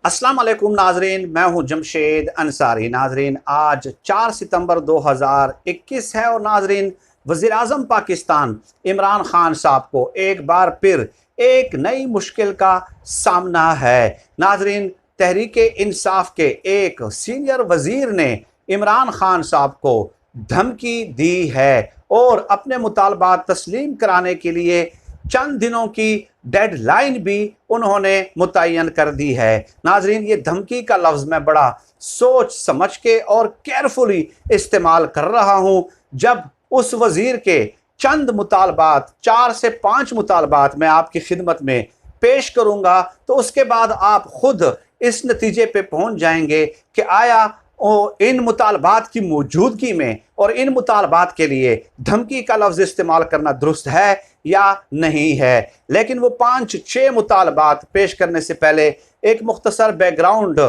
अस्सलाम वालेकुम नाजरीन, मैं हूं जमशेद अंसारी। नाजरीन, आज 4 सितंबर 2021 है और नाजरीन, वज़ीर आज़म पाकिस्तान इमरान खान साहब को एक बार फिर एक नई मुश्किल का सामना है। नाजरीन, तहरीक इंसाफ के एक सीनियर वज़ीर ने इमरान खान साहब को धमकी दी है और अपने मुतालबात तस्लीम कराने के लिए चंद दिनों की डेडलाइन भी उन्होंने मुतय्यन कर दी है। नाजरीन, ये धमकी का लफ्ज़ मैं बड़ा सोच समझ के और केयरफुली इस्तेमाल कर रहा हूँ। जब उस वज़ीर के चंद मुतालबात, 4 से 5 मुतालबात मैं आपकी खिदमत में पेश करूँगा, तो उसके बाद आप खुद इस नतीजे पे पहुँच जाएंगे कि आया इन मुतालबात की मौजूदगी में और इन मुतालबात के लिए धमकी का लफ्ज़ इस्तेमाल करना दुरुस्त है या नहीं है। लेकिन वो 5-6 मुतालबात पेश करने से पहले एक मुख्तसर बैकग्राउंड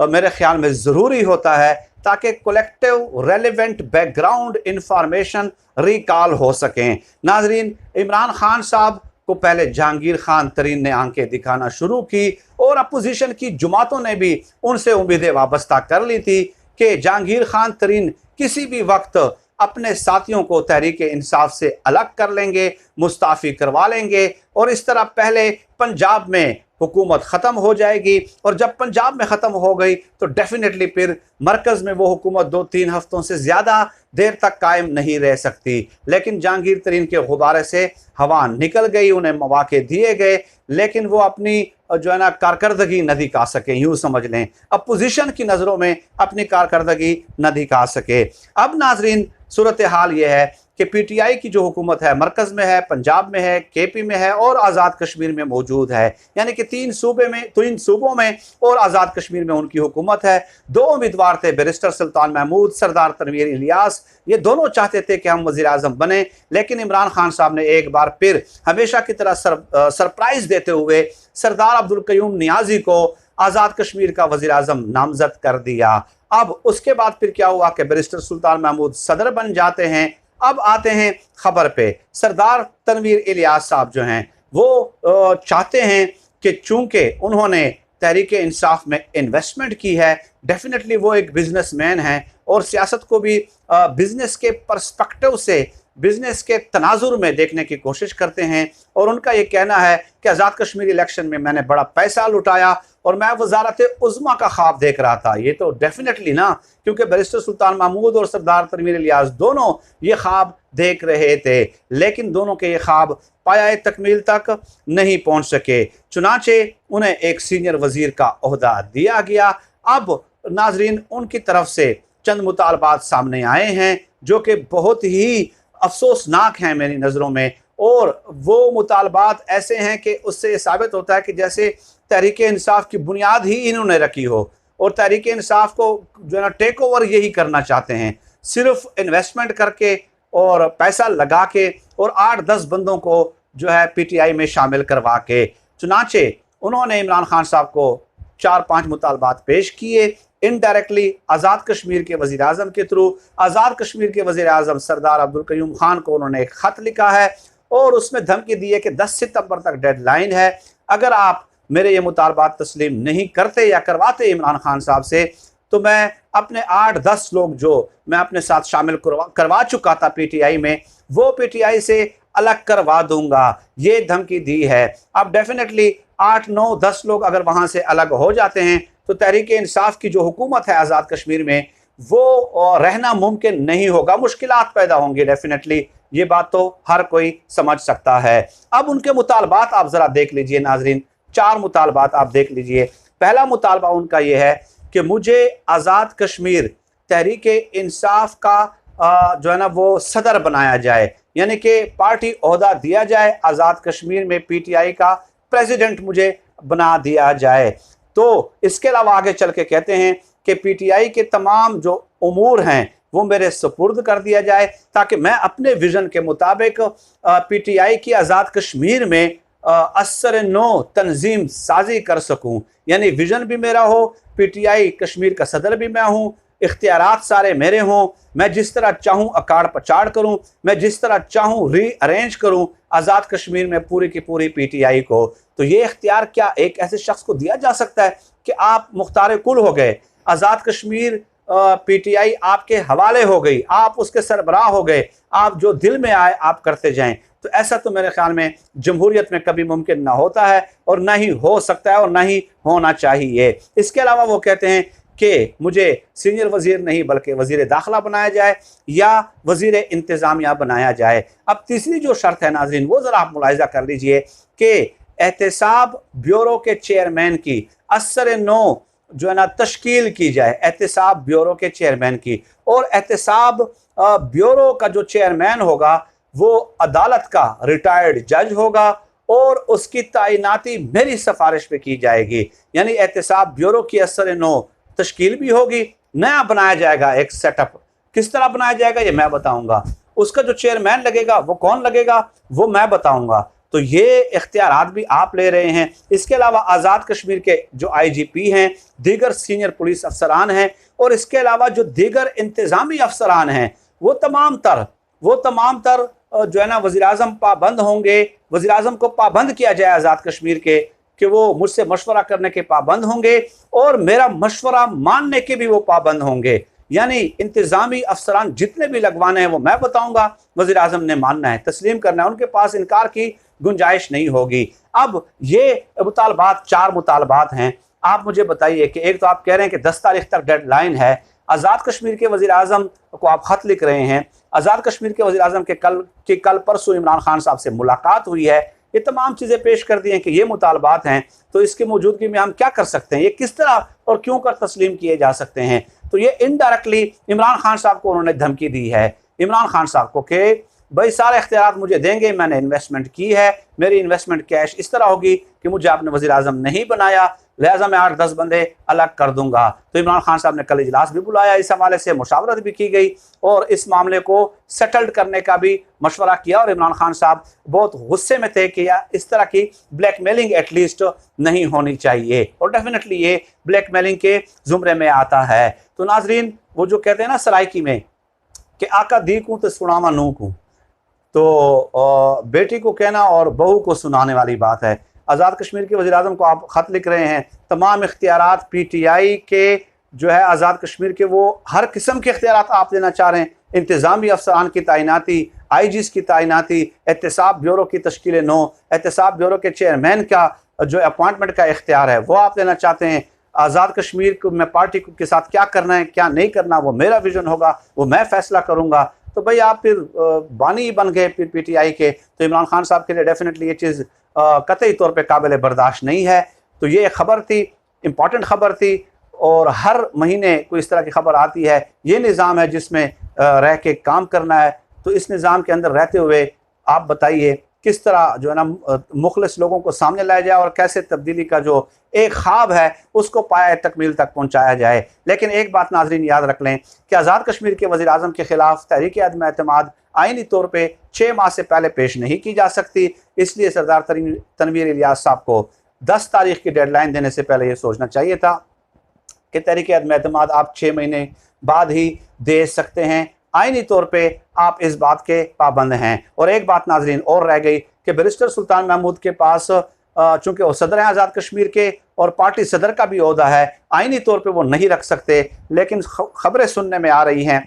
मेरे ख्याल में ज़रूरी होता है, ताकि collective relevant background information recall हो सकें। नाजरीन, इमरान खान साहब को पहले जहांगीर खान तरीन ने आंखें दिखाना शुरू की और अपोजिशन की जमातों ने भी उनसे उम्मीदें वाबस्ता कर ली थी कि जहांगीर खान तरीन किसी भी वक्त अपने साथियों को तहरीक इंसाफ से अलग कर लेंगे, मुस्ताफ़ी करवा लेंगे और इस तरह पहले पंजाब में हुकूमत ख़त्म हो जाएगी और जब पंजाब में ख़त्म हो गई तो डेफिनेटली फिर मरकज़ में वो हुकूमत 2-3 हफ्तों से ज़्यादा देर तक कायम नहीं रह सकती। लेकिन जहांगीर तरीन के गुब्बारे से हवा निकल गई, उन्हें मौके दिए गए, लेकिन वो अपनी जो है ना कारकर्दगी न दिखा सके। यूँ समझ लें, अपोजिशन की नज़रों में अपनी कारकर्दगी न दिखा सके। अब नाजरीन, सूरत हाल ये है कि पीटीआई की जो हुकूमत है मरकज़ में है, पंजाब में है, केपी में है और आज़ाद कश्मीर में मौजूद है। यानी कि 3 सूबों में और आज़ाद कश्मीर में उनकी हुकूमत है। 2 उम्मीदवार थे, बैरिस्टर सुल्तान महमूद, सरदार तनवीर इलियास। ये दोनों चाहते थे कि हम वज़ीर आज़म बने, लेकिन इमरान खान साहब ने एक बार फिर हमेशा की तरह सरप्राइज़ देते हुए सरदार अब्दुल क़य्यूम नियाज़ी को आज़ाद कश्मीर का वज़ीर आज़म नामज़द कर दिया। अब उसके बाद फिर क्या हुआ कि बैरिस्टर सुल्तान महमूद सदर बन जाते हैं। अब आते हैं खबर पे, सरदार तनवीर इलियास साहब जो हैं वो चाहते हैं कि चूंकि उन्होंने तहरीक इंसाफ में इन्वेस्टमेंट की है, डेफिनेटली वो एक बिजनेसमैन हैं और सियासत को भी बिजनेस के पर्सपेक्टिव से, बिजनेस के तनाजुर में देखने की कोशिश करते हैं। और उनका ये कहना है कि आज़ाद कश्मीर इलेक्शन में मैंने बड़ा पैसा लुटाया और मैं वज़ारत उज़्मा का ख्वाब देख रहा था। ये तो डेफिनेटली ना, क्योंकि बैरिस्टर सुल्तान महमूद और सरदार तनवीर इलियास दोनों ये ख्वाब देख रहे थे, लेकिन दोनों के ये ख्वाब पाया तकमील तक नहीं पहुँच सके। चुनाचे उन्हें एक सीनियर वज़ीर का ओहदा दिया गया। अब नाजरीन, उनकी तरफ से चंद मुतालबात सामने आए हैं जो कि बहुत ही अफसोसनाक हैं मेरी नज़रों में, और वो मुतालबात ऐसे हैं कि उससे साबित होता है कि जैसे तहरीक इंसाफ की बुनियाद ही इन्होंने रखी हो और तहरीक इंसाफ को जो है ना टेक ओवर यही करना चाहते हैं, सिर्फ इन्वेस्टमेंट करके और पैसा लगा के और 8-10 बंदों को जो है पीटीआई में शामिल करवा के। चुनाचे उन्होंने इमरान खान साहब को 4-5 मुतालबात पेश किए, इनडायरेक्टली आज़ाद कश्मीर के वज़ीर आज़म के थ्रू। आज़ाद कश्मीर के वज़ीर आज़म सरदार अब्दुल क़य्यूम खान को उन्होंने एक ख़त लिखा है और उसमें धमकी दी है कि 10 सितंबर तक डेडलाइन है, अगर आप मेरे ये मुतालबात तस्लीम नहीं करते या करवाते इमरान खान साहब से, तो मैं अपने 8-10 लोग जो मैं अपने साथ शामिल करवा चुका था पीटीआई में, वो पीटीआई से अलग करवा दूंगा। ये धमकी दी है। अब डेफिनेटली 8-9-10 लोग अगर वहाँ से अलग हो जाते हैं तो तहरीक इंसाफ की जो हुकूमत है आज़ाद कश्मीर में वो रहना मुमकिन नहीं होगा, मुश्किलात पैदा होंगी डेफिनेटली। ये बात तो हर कोई समझ सकता है। अब उनके मुतालबात आप ज़रा देख लीजिए नाजरीन, 4 मुतालबात आप देख लीजिए। पहला मुतालबा उनका ये है कि मुझे आज़ाद कश्मीर तहरीक इंसाफ का जो है ना वो सदर बनाया जाए, यानी कि पार्टी ओहदा दिया जाए, आज़ाद कश्मीर में पीटीआई का प्रेसिडेंट मुझे बना दिया जाए। तो इसके अलावा आगे चल के कहते हैं कि पीटीआई के तमाम जो उमूर हैं वो मेरे सुपुर्द कर दिया जाए, ताकि मैं अपने विज़न के मुताबिक पीटीआई की आज़ाद कश्मीर में असर नो तंजीम साजी कर सकूं। यानी विज़न भी मेरा हो, पीटीआई कश्मीर का सदर भी मैं हूं, इख्तियारात सारे मेरे हों, मैं जिस तरह चाहूँ अकाड़ पचाड़ करूँ, मैं जिस तरह चाहूँ रीअरेंज करूँ आज़ाद कश्मीर में पूरी की पूरी पीटीआई को। तो ये इख्तियार क्या एक ऐसे शख्स को दिया जा सकता है कि आप मुख्तार कुल हो गए, आज़ाद कश्मीर पीटीआई आपके हवाले हो गई, आप उसके सरबराह हो गए, आप जो दिल में आए आप करते जाएं? तो ऐसा तो मेरे ख्याल में जमहूरियत में कभी मुमकिन ना होता है और ना ही हो सकता है और ना ही होना चाहिए। इसके अलावा वो कहते हैं कि मुझे सीनियर वजीर नहीं बल्कि वजीर दाखिला बनाया जाए या वजीर इंतज़ामिया बनाया जाए। अब तीसरी जो शर्त है नाज़रीन, वो ज़रा आप मुलाहिज़ा कर लीजिए कि एहतसाब ब्यूरो के चेयरमैन की असर नो जो है ना तश्कील की जाए, एहतसाब ब्यूरो के चेयरमैन की, और एहतसाब ब्यूरो का जो चेयरमैन होगा वो अदालत का रिटायर्ड जज होगा और उसकी तैनाती मेरी सिफारिश पे की जाएगी। यानी एहतसाब ब्यूरो की असर नो तश्कील भी होगी, नया बनाया जाएगा एक सेटअप। किस तरह बनाया जाएगा ये मैं बताऊंगा, उसका जो चेयरमैन लगेगा वो कौन लगेगा वो मैं बताऊंगा। तो ये इख्तियारात भी आप ले रहे हैं। इसके अलावा आज़ाद कश्मीर के जो आईजीपी हैं, दीगर सीनियर पुलिस अफसरान हैं और इसके अलावा जो दीगर इंतज़ामी अफसरान हैं वो तमाम तर जो है ना वज़ीर-ए-आज़म पाबंद होंगे। वज़ीर-ए-आज़म को पाबंद किया जाए आज़ाद कश्मीर के कि वो मुझसे मशवरा करने के पाबंद होंगे और मेरा मशवरा मानने के भी वो पाबंद होंगे। यानी इंतज़ामी अफसरान जितने भी लगवाने हैं वो मैं बताऊंगा, वज़ीर-ए-आज़म ने मानना है, तस्लीम करना है, उनके पास इनकार की गुंजाइश नहीं होगी। अब ये मुतालबात 4 मुतालबात हैं। आप मुझे बताइए कि एक तो आप कह रहे हैं कि 10 तारीख तक डेडलाइन है, आज़ाद कश्मीर के वज़ीर-ए-आज़म को आप ख़त लिख रहे हैं, आज़ाद कश्मीर के वज़ीर-ए-आज़म के कल परसों इमरान खान साहब से मुलाकात हुई है, ये तमाम चीज़ें पेश कर दी हैं कि ये मुतालबात हैं, तो इसकी मौजूदगी में हम क्या कर सकते हैं, ये किस तरह और क्यों कर तस्लीम किए जा सकते हैं। तो ये इनडायरेक्टली इमरान खान साहब को उन्होंने धमकी दी है, इमरान खान साहब को, कि भाई सारे इख्तियारात मुझे देंगे, मैंने इन्वेस्टमेंट की है, मेरी इन्वेस्टमेंट कैश इस तरह होगी कि मुझे आपने वज़ीर-ए-आज़म नहीं बनाया, लिहाजा मैं 8-10 बंदे अलग कर दूंगा। तो इमरान खान साहब ने कल इजलास भी बुलाया, इस हवाले से मुशावरत भी की गई और इस मामले को सेटल्ड करने का भी मशवरा किया। और इमरान खान साहब बहुत गुस्से में थे कि या इस तरह की ब्लैकमेलिंग एटलीस्ट नहीं होनी चाहिए, और डेफिनेटली ये ब्लैकमेलिंग के जुमरे में आता है। तो नाजरीन, वो जो कहते हैं ना सराइकी में कि आका दी को तो सुनावा नू को, तो बेटी को कहना और बहू को सुनाने वाली बात है। आज़ाद कश्मीर के वज़ीर-ए-आज़म को आप ख़त लिख रहे हैं, तमाम इख्तियारात पीटीआई के जो है आज़ाद कश्मीर के वो हर किस्म के इख्तियारात आप देना चाह रहे हैं, इंतज़ामी अफसरान की तैनाती, आईजीज़ की तैनाती, एहतसाब ब्यूरो की तश्कील नो, एहतसाब ब्यूरो के चेयरमैन का जो अपॉइंटमेंट का इख्तियार है वो आप देना चाहते हैं। आज़ाद कश्मीर को मैं पार्टी के साथ क्या करना है क्या नहीं करना वो मेरा विजन होगा, वो मैं फैसला करूँगा। तो भाई आप फिर बानी बन गए फिर पीटीआई के। तो इमरान खान साहब के लिए डेफिनेटली ये चीज़ कतई तौर पे काबिल बर्दाश्त नहीं है। तो ये खबर थी, इम्पॉर्टेंट खबर थी, और हर महीने कोई इस तरह की खबर आती है। ये निज़ाम है जिसमें रह के काम करना है। तो इस निज़ाम के अंदर रहते हुए आप बताइए किस तरह जो है ना मुखलिस लोगों को सामने लाया जाए और कैसे तब्दीली का जो एक ख्वाब है उसको पाया तकमील तक पहुंचाया जाए। लेकिन एक बात नाजरीन याद रख लें कि आज़ाद कश्मीर के वज़ीर-ए-आज़म के ख़िलाफ़ तहरीक अदम एतमाद आइनी तौर पे 6 माह से पहले पेश नहीं की जा सकती। इसलिए सरदार तनवीर इलियास साहब को 10 तारीख की डेडलाइन देने से पहले ये सोचना चाहिए था कि तहरीक अदम एतमाद आप 6 महीने बाद ही दे सकते हैं। आइनी तौर पे आप इस बात के पाबंद हैं। और एक बात नाजरीन और रह गई कि बैरिस्टर सुल्तान महमूद के पास चूँकि वो सदर हैं आज़ाद कश्मीर के और पार्टी सदर का भी ओहदा है, आइनी तौर पे वो नहीं रख सकते। लेकिन खबरें सुनने में आ रही हैं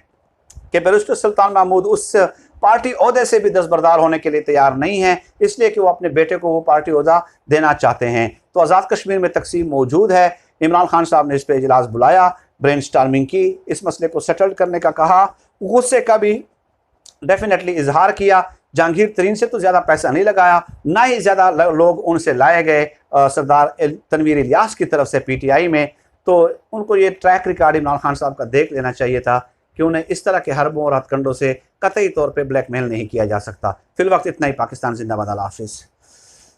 कि बैरिस्टर सुल्तान महमूद उस पार्टी ओहदे से भी दस्तबरदार होने के लिए तैयार नहीं है, इसलिए कि वो अपने बेटे को वो पार्टी ओहदा देना चाहते हैं। तो आज़ाद कश्मीर में तकसीम मौजूद है। इमरान खान साहब ने इस पर इजलास बुलाया, ब्रेन स्टार्मिंग की, इस मसले को सेटल करने का कहा, गुस्से का भी डेफिनेटली इजहार किया। जहांगीर तरीन से तो ज़्यादा पैसा नहीं लगाया, ना ही ज़्यादा लोग उनसे लाए गए सरदार तनवीर इलियास की तरफ से पीटीआई में। तो उनको ये ट्रैक रिकॉर्ड इमरान खान साहब का देख लेना चाहिए था कि उन्हें इस तरह के हरबों और हथकंडों से कतई तौर पे ब्लैकमेल नहीं किया जा सकता। फिल वक्त इतना ही। पाकिस्तान जिंदाबाद। अल्लाह हाफिज़।